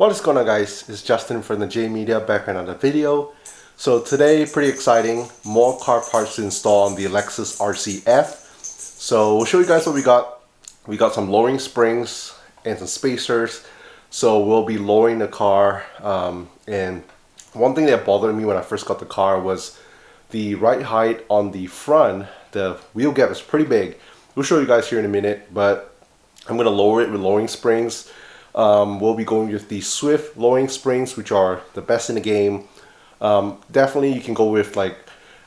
What is going on, guys? It's Justin from the J Media back on another video. So today, pretty exciting, more car parts to install on the Lexus RCF. So we'll show you guys what we got. We got some lowering springs and some spacers. So we'll be lowering the car. And one thing that bothered me when I first got the car was the ride height on the front. The wheel gap is pretty big. We'll show you guys here in a minute, but I'm going to lower it with lowering springs. We'll be going with the Swift lowering springs, which are the best in the game. Definitely you can go with like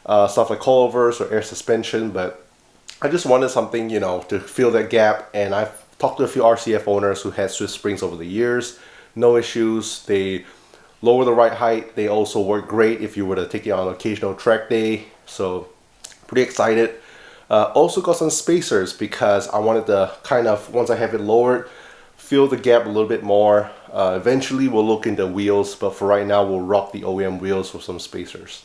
stuff like coilovers or air suspension, but I just wanted something, you know, to fill that gap. And I've talked to a few RCF owners who had Swift springs over the years. No issues. They lower the ride height. They also work great if you were to take it on an occasional track day. So pretty excited. Also got some spacers because I wanted to kind of, once I have it lowered, fill the gap a little bit more. Eventually we'll look into wheels, but for right now we'll rock the OEM wheels with some spacers.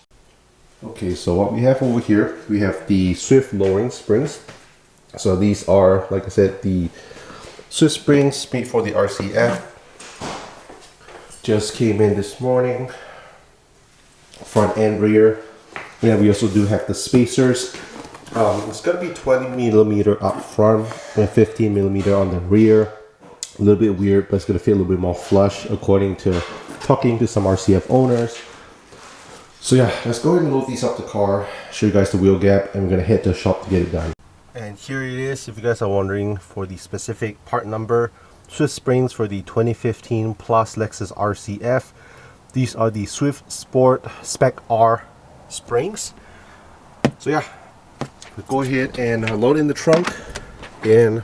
Okay, so what we have over here, we have the Swift lowering springs. So these are, like I said, the Swift springs made for the RCF. Just came in this morning. Front and rear. And we also do have the spacers. It's going to be 20mm up front and 15mm on the rear. A little bit weird, but it's going to feel a little bit more flush according to talking to some RCF owners. So yeah, let's go ahead and load these up the car, show you guys the wheel gap, and we're going to head to the shop to get it done. And here it is, if you guys are wondering for the specific part number. Swift springs for the 2015 Plus Lexus RCF. These are the Swift Sport Spec R springs. So yeah, we'll go ahead and load in the trunk, and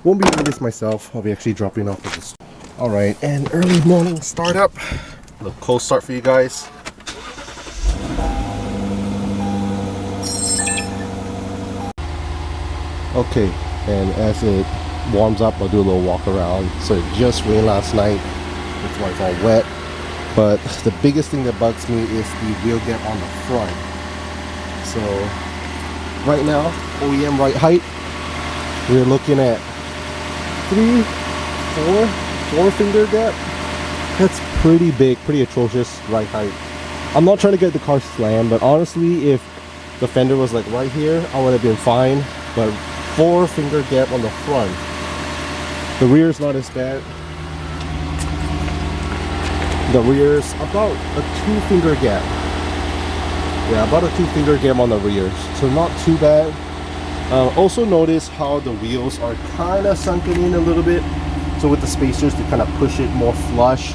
won't be doing this myself. I'll be actually dropping off at the store. Alright, and early morning startup. A little cold start for you guys. Okay, and as it warms up, I'll do a little walk around. So it just rained last night, that's why it's all wet. But the biggest thing that bugs me is the wheel gap on the front. So right now, OEM ride height, we're looking at 4 finger gap. That's pretty big, pretty atrocious ride height. I'm not trying to get the car slammed, but honestly, if the fender was like right here, I would have been fine. But 4 finger gap on the front. The rear is not as bad. The rear is about a 2 finger gap. Yeah, about a 2 finger gap on the rear, so not too bad. Also notice how the wheels are kind of sunken in a little bit. So with the spacers to kind of push it more flush.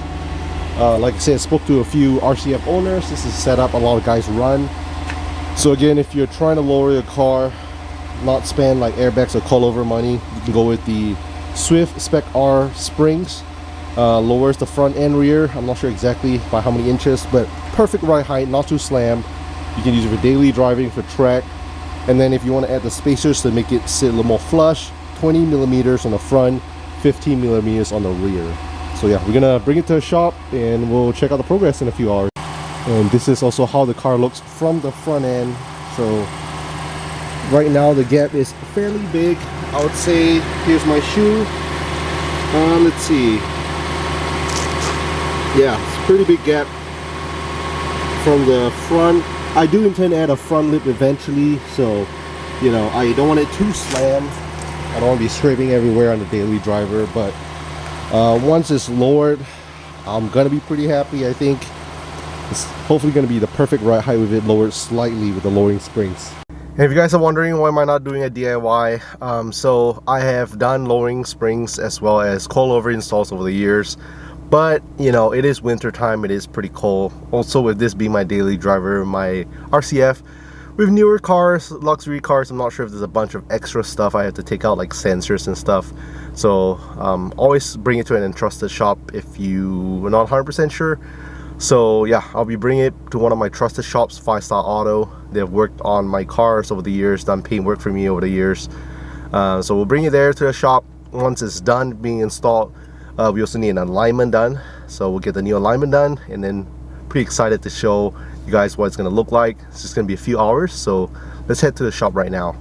Like I said, I spoke to a few RCF owners. This is a setup a lot of guys run. So again, if you're trying to lower your car, not spend like airbags or coilover money, you can go with the Swift Spec R springs. Lowers the front and rear. I'm not sure exactly by how many inches, but perfect ride height, not too slammed. You can use it for daily driving, for track. And then if you want to add the spacers to make it sit a little more flush, 20mm on the front, 15mm on the rear. So yeah, we're gonna bring it to the shop and we'll check out the progress in a few hours. And this is also how the car looks from the front end. So right now the gap is fairly big. I would say, here's my shoe. Let's see. Yeah, it's a pretty big gap from the front. I do intend to add a front lip eventually, so you know, I don't want it too slammed. I don't want to be scraping everywhere on the daily driver, but once it's lowered, I'm gonna be pretty happy. I think it's hopefully gonna be the perfect ride height with it lowered slightly with the lowering springs. And if you guys are wondering why am I not doing a DIY, so I have done lowering springs as well as coilover installs over the years. But you know, it is winter time, it is pretty cold. Also, with this being my daily driver, my RCF, with newer cars, luxury cars, I'm not sure if there's a bunch of extra stuff I have to take out, like sensors and stuff. So always bring it to an entrusted shop if you are not 100% sure. So yeah, I'll be bringing it to one of my trusted shops, 5 Star Auto. They've worked on my cars over the years, done paint work for me over the years. So we'll bring it there to the shop. Once it's done being installed, we also need an alignment done, so we'll get the new alignment done, and then pretty excited to show you guys what it's going to look like. It's just going to be a few hours, so let's head to the shop right now.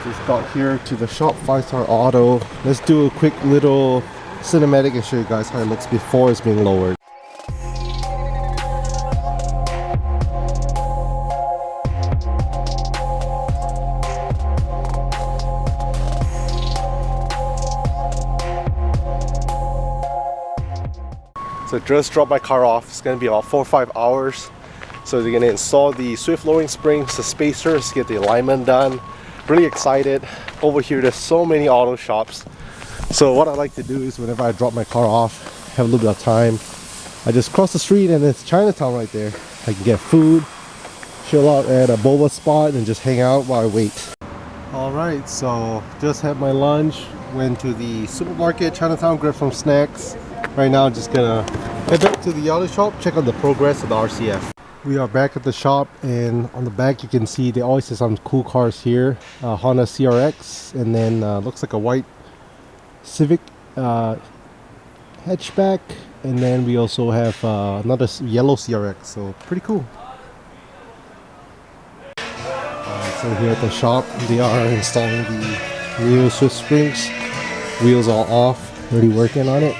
Just got here to the shop, 5 Star Auto. Let's do a quick little cinematic and show you guys how it looks before it's being lowered. So just dropped my car off. It's gonna be about 4 or 5 hours. So they're gonna install the Swift lowering springs, the spacers, get the alignment done. Really excited. Over here there's so many auto shops. So what I like to do is whenever I drop my car off, have a little bit of time, I just cross the street and it's Chinatown right there. I can get food, chill out at a boba spot and just hang out while I wait. Alright, so just had my lunch, went to the supermarket, Chinatown, grabbed some snacks. Right now I'm just gonna head back to the auto shop, check out the progress of the RCF. We are back at the shop, and on the back you can see they always have some cool cars here. Honda CRX, and then looks like a white Civic hatchback, and then we also have another yellow CRX, so pretty cool. So here at the shop they are installing the new Swift springs. Wheels all off, already working on it.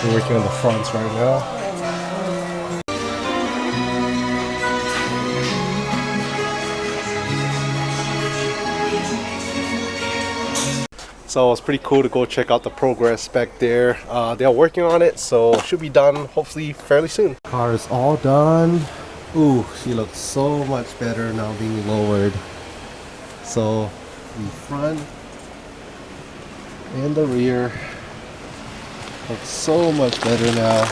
We're working on the fronts right now. So it's pretty cool to go check out the progress back there. They are working on it, so it should be done hopefully fairly soon. Car is all done. Ooh, she looks so much better now being lowered. So the front and the rear looks so much better now.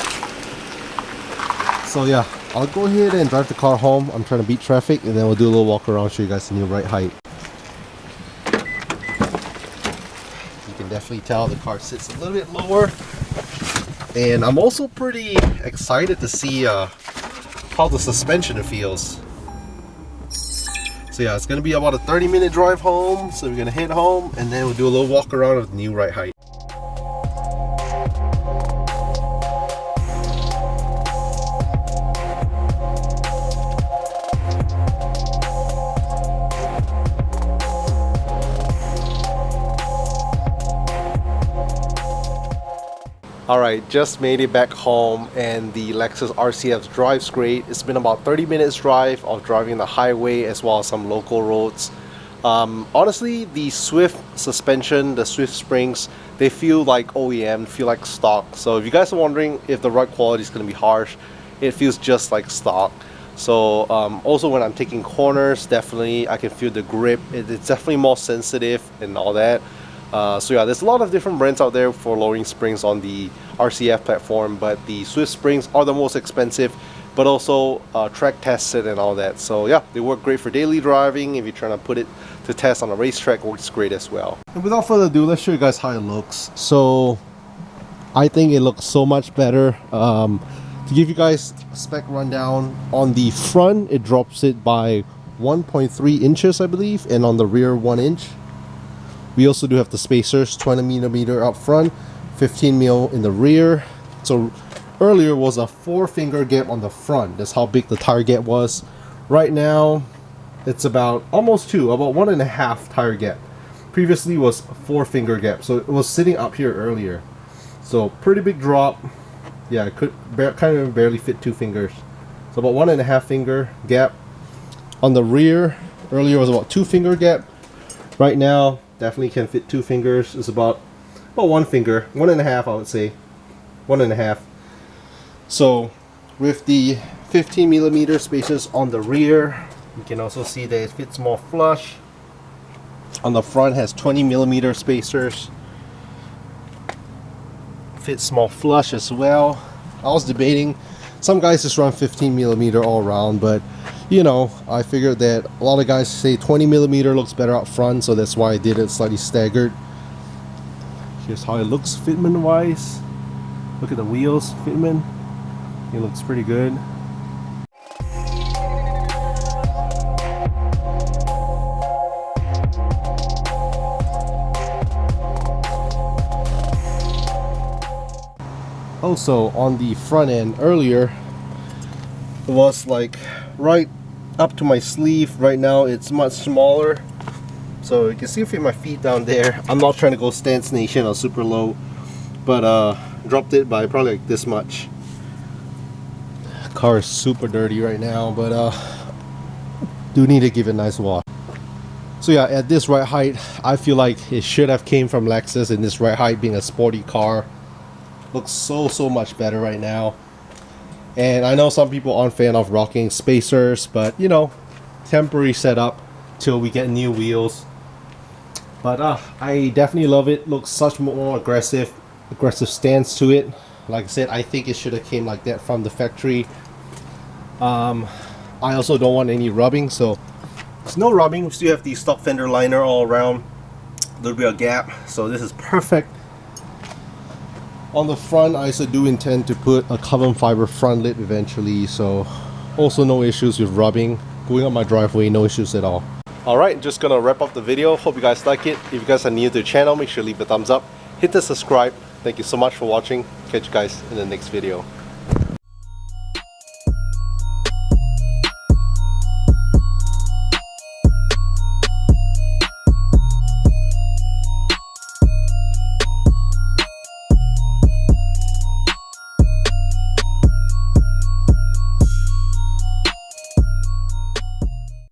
So yeah, I'll go ahead and drive the car home. I'm trying to beat traffic, and then we'll do a little walk around, show you guys the new ride height. Definitely tell the car sits a little bit lower, and I'm also pretty excited to see how the suspension feels. So yeah, it's gonna be about a 30-minute drive home, so we're gonna head home and then we'll do a little walk around of the new ride height. Alright, just made it back home, and the Lexus RCF drives great. It's been about 30 minutes drive of driving the highway as well as some local roads. Honestly, the Swift suspension, the Swift springs, they feel like OEM, feel like stock. So if you guys are wondering if the ride quality is going to be harsh, it feels just like stock. So also when I'm taking corners, definitely I can feel the grip. It's definitely more sensitive and all that. So yeah, there's a lot of different brands out there for lowering springs on the RCF platform, but the Swift springs are the most expensive, but also track tested and all that. So yeah, they work great for daily driving. If you're trying to put it to test on a racetrack, works great as well. And without further ado, let's show you guys how it looks. So I think it looks so much better. To give you guys a spec rundown, on the front it drops it by 1.3 inches I believe, and on the rear 1 inch. We also do have the spacers, 20mm up front, 15mm in the rear. So earlier was a 4-finger gap on the front. That's how big the tire gap was. Right now it's about almost 2, about 1.5 tire gap. Previously was a 4-finger gap, so it was sitting up here earlier. So pretty big drop. Yeah, it could kind of barely fit 2 fingers. So about 1.5 finger gap. On the rear, earlier was about 2-finger gap. Right now definitely can fit 2 fingers. It's about 1 finger, 1.5 I would say, 1.5. So with the 15mm spacers on the rear, you can also see that it fits more flush. On the front has 20mm spacers, fits more flush as well. I was debating, some guys just run 15mm all around, but you know, I figured that a lot of guys say 20mm looks better up front, so that's why I did it slightly staggered. Here's how it looks fitment wise. Look at the wheels fitment. It looks pretty good. Also on the front end, earlier it was like right up to my sleeve. Right now it's much smaller, So you can see fit my feet down there. I'm not trying to go stance nation or super low, but dropped it by probably like this much. Car is super dirty right now, but do need to give it a nice wash. So yeah, at this ride height, I feel like it should have came from Lexus. In this ride height, being a sporty car, looks so much better right now. And I know some people aren't fan of rocking spacers, but you know, temporary setup till we get new wheels. But I definitely love it. Looks such more aggressive stance to it. Like I said, I think it should have came like that from the factory. I also don't want any rubbing, so there's no rubbing. We still have the stock fender liner all around, a little bit of gap, so this is perfect. On the front, I also do intend to put a carbon fiber front lid eventually, so also no issues with rubbing. Going up my driveway, no issues at all. Alright, just gonna wrap up the video. Hope you guys like it. If you guys are new to the channel, make sure to leave a thumbs up, hit the subscribe. Thank you so much for watching. Catch you guys in the next video.